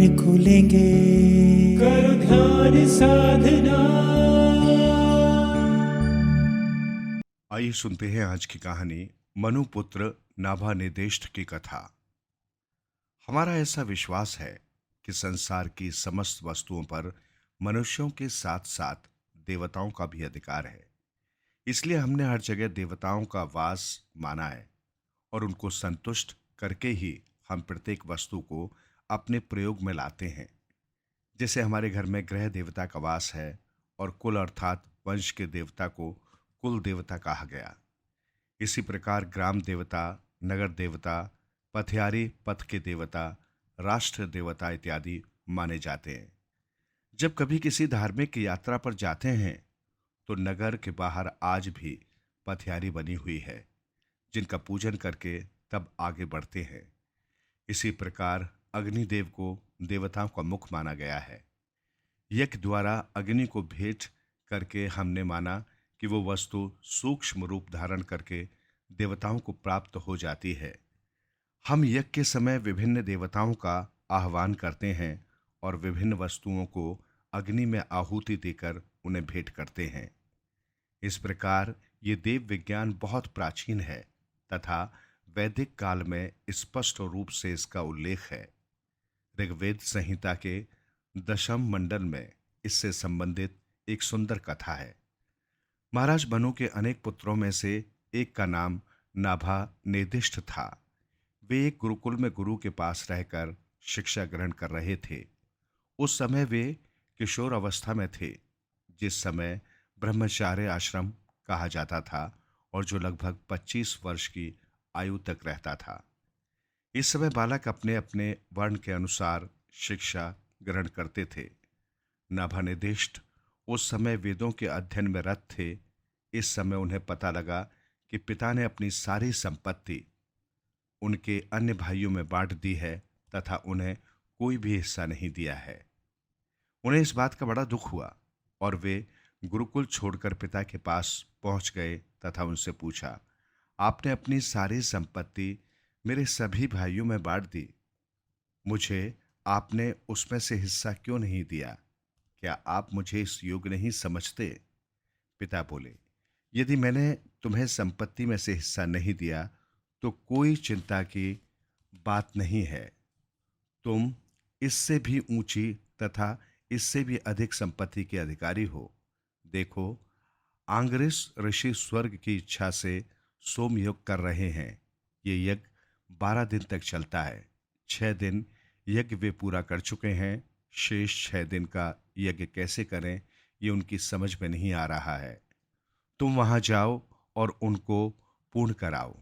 नयन खुलेंगे। करो ध्यान साधना। आइए सुनते हैं आज की कहानी मनुपुत्र नाभानिर्देष्ट की कथा। हमारा ऐसा विश्वास है कि संसार की समस्त वस्तुओं पर मनुष्यों के साथ साथ देवताओं का भी अधिकार है। इसलिए हमने हर जगह देवताओं का वास माना है और उनको संतुष्ट करके ही हम प्रत्येक वस्तु को अपने प्रयोग में लाते हैं। जैसे हमारे घर में ग्रह देवता का वास है और कुल अर्थात वंश के देवता को कुल देवता कहा गया। इसी प्रकार ग्राम देवता, नगर देवता, पथियारी पथ के देवता, राष्ट्र देवता इत्यादि माने जाते हैं। जब कभी किसी धार्मिक यात्रा पर जाते हैं तो नगर के बाहर आज भी पथियारी बनी हुई है, जिनका पूजन करके तब आगे बढ़ते हैं। इसी प्रकार अग्निदेव को देवताओं का मुख माना गया है। यज्ञ द्वारा अग्नि को भेंट करके हमने माना कि वो वस्तु सूक्ष्म रूप धारण करके देवताओं को प्राप्त हो जाती है। हम यज्ञ के समय विभिन्न देवताओं का आह्वान करते हैं और विभिन्न वस्तुओं को अग्नि में आहुति देकर उन्हें भेंट करते हैं। इस प्रकार ये देव विज्ञान बहुत प्राचीन है तथा वैदिक काल में स्पष्ट रूप से इसका उल्लेख है। ऋग्वेद संहिता के दशम मंडल में इससे संबंधित एक सुंदर कथा है। महाराज मनु के अनेक पुत्रों में से एक का नाम नाभा निर्दिष्ट था। वे एक गुरुकुल में गुरु के पास रहकर शिक्षा ग्रहण कर रहे थे। उस समय वे किशोर अवस्था में थे, जिस समय ब्रह्मचार्य आश्रम कहा जाता था और जो लगभग 25 वर्ष की आयु तक रहता था। इस समय बालक अपने अपने वर्ण के अनुसार शिक्षा ग्रहण करते थे। नाभानिर्दिष्ट उस समय वेदों के अध्ययन में रत थे। इस समय उन्हें पता लगा कि पिता ने अपनी सारी संपत्ति उनके अन्य भाइयों में बांट दी है तथा उन्हें कोई भी हिस्सा नहीं दिया है। उन्हें इस बात का बड़ा दुख हुआ और वे गुरुकुल छोड़कर पिता के पास पहुंच गए तथा उनसे पूछा, आपने अपनी सारी संपत्ति मेरे सभी भाइयों में बांट दी, मुझे आपने उसमें से हिस्सा क्यों नहीं दिया? क्या आप मुझे इस योग्य नहीं समझते? पिता बोले, यदि मैंने तुम्हें संपत्ति में से हिस्सा नहीं दिया तो कोई चिंता की बात नहीं है। तुम इससे भी ऊंची तथा इससे भी अधिक संपत्ति के अधिकारी हो। देखो, आंग्रिस ऋषि स्वर्ग की इच्छा से सोमयज्ञ कर रहे हैं। ये यज्ञ 12 दिन तक चलता है। 6 दिन यज्ञ वे पूरा कर चुके हैं। शेष 6 दिन का यज्ञ कैसे करें, ये उनकी समझ में नहीं आ रहा है। तुम वहां जाओ और उनको पूर्ण कराओ।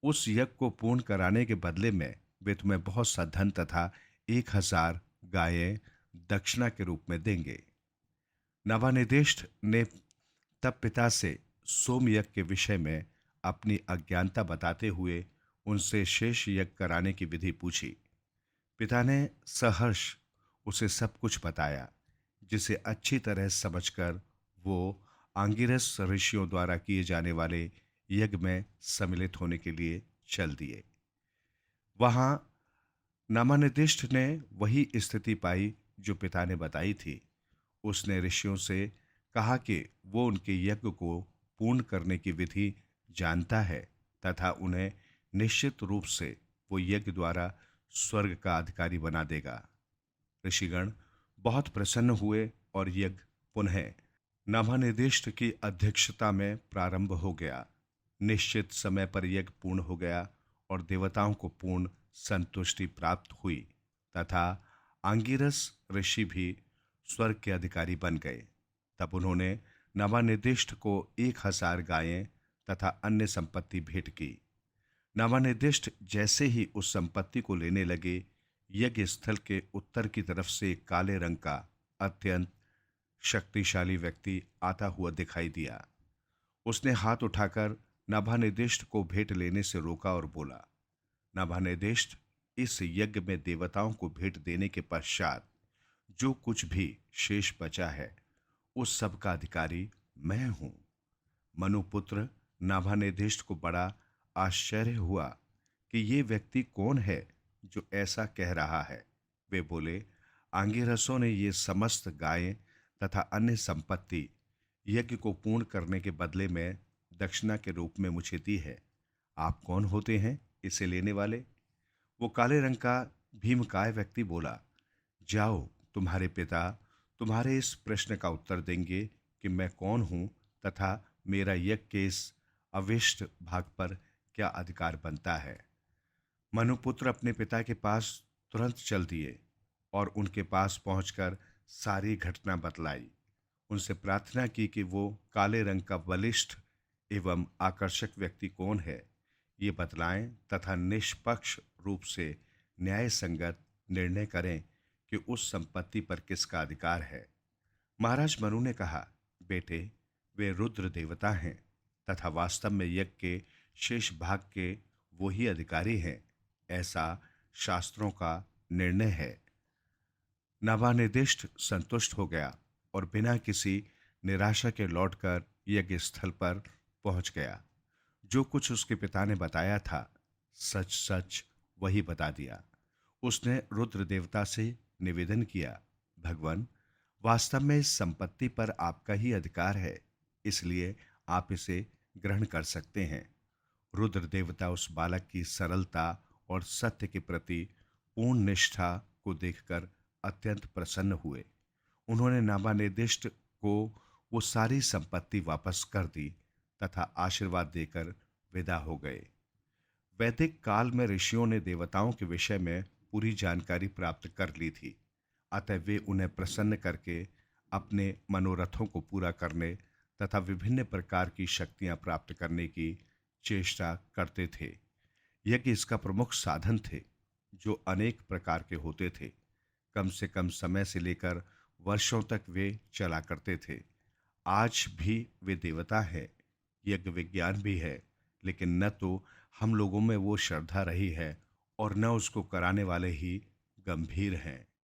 उस यज्ञ को पूर्ण कराने के बदले में वे तुम्हें बहुत सा धन तथा 1000 गायें दक्षिणा के रूप में देंगे। नवानिर्दिष्ट ने तब पिता से सोमयज्ञ के विषय में अपनी अज्ञानता बताते हुए उनसे शेष यज्ञ कराने की विधि पूछी। पिता ने सहर्ष उसे सब कुछ बताया, जिसे अच्छी तरह समझकर वो आंगिरस ऋषियों द्वारा किए जाने वाले यज्ञ में सम्मिलित होने के लिए चल दिए। वहां नामानिर्दिष्ट ने वही स्थिति पाई जो पिता ने बताई थी। उसने ऋषियों से कहा कि वो उनके यज्ञ को पूर्ण करने की विधि जानता है तथा उन्हें निश्चित रूप से वो यज्ञ द्वारा स्वर्ग का अधिकारी बना देगा। ऋषिगण बहुत प्रसन्न हुए और यज्ञ पुनः नामानिर्दिष्ट की अध्यक्षता में प्रारंभ हो गया। निश्चित समय पर यज्ञ पूर्ण हो गया और देवताओं को पूर्ण संतुष्टि प्राप्त हुई तथा आंगिरस ऋषि भी स्वर्ग के अधिकारी बन गए। तब उन्होंने नवानिर्दिष्ट को 1000 गायें तथा अन्य संपत्ति भेंट की। नवानिर्दिष्ट जैसे ही उस संपत्ति को लेने लगे, यज्ञ स्थल के उत्तर की तरफ से एक काले रंग का अत्यंत शक्तिशाली व्यक्ति आता हुआ दिखाई दिया। उसने हाथ उठाकर नभानिर्दिष्ट को भेंट लेने से रोका और बोला, नभानिर्दिष्ट, इस यज्ञ में देवताओं को भेंट देने के पश्चात जो कुछ भी शेष बचा है उस सब का अधिकारी मैं हूं। मनुपुत्र नाभानिर्दिष्ट को बड़ा आश्चर्य हुआ कि ये व्यक्ति कौन है जो ऐसा कह रहा है। वे बोले, आंगिरसों ने ये समस्त गायें तथा अन्य संपत्ति यज्ञ को पूर्ण करने के बदले में दक्षिणा के रूप में मुझे दी है। आप कौन होते हैं इसे लेने वाले? वो काले रंग का भीमकाय व्यक्ति बोला, जाओ, तुम्हारे पिता तुम्हारे इस प्रश्न का उत्तर देंगे कि मैं कौन हूं तथा मेरा यज्ञ के इस अविष्ट भाग पर क्या अधिकार बनता है। मनुपुत्र अपने पिता के पास तुरंत चल दिए और उनके पास पहुंचकर सारी घटना बतलाई। उनसे प्रार्थना की कि वो काले रंग का बलिष्ठ एवं आकर्षक व्यक्ति कौन है, ये बतलाएं तथा निष्पक्ष रूप से न्याय संगत निर्णय करें कि उस संपत्ति पर किसका अधिकार है। महाराज मनु ने कहा, बेटे, वे रुद्र देवता हैं तथा वास्तव में यज्ञ के शेष भाग के वो ही अधिकारी हैं, ऐसा शास्त्रों का निर्णय है। नवानिर्दिष्ट संतुष्ट हो गया और बिना किसी निराशा के लौटकर यज्ञ स्थल पर पहुंच गया। जो कुछ उसके पिता ने बताया था सच सच वही बता दिया। उसने रुद्र देवता से निवेदन किया, भगवान, वास्तव में इस संपत्ति पर आपका ही अधिकार है, इसलिए आप इसे ग्रहण कर सकते हैं। रुद्र देवता उस बालक की सरलता और सत्य के प्रति पूर्ण निष्ठा को देखकर अत्यंत प्रसन्न हुए। उन्होंने नामानिर्दिष्ट को वो सारी संपत्ति वापस कर दी तथा आशीर्वाद देकर विदा हो गए। वैदिक काल में ऋषियों ने देवताओं के विषय में पूरी जानकारी प्राप्त कर ली थी, अतः वे उन्हें प्रसन्न करके अपने मनोरथों को पूरा करने तथा विभिन्न प्रकार की शक्तियां प्राप्त करने की चेष्टा करते थे। यज्ञ इसका प्रमुख साधन थे, जो अनेक प्रकार के होते थे। कम से कम समय से लेकर वर्षों तक वे चला करते थे। आज भी वे देवता है, यज्ञ विज्ञान भी है, लेकिन न तो हम लोगों में वो श्रद्धा रही है और न उसको कराने वाले ही गंभीर हैं।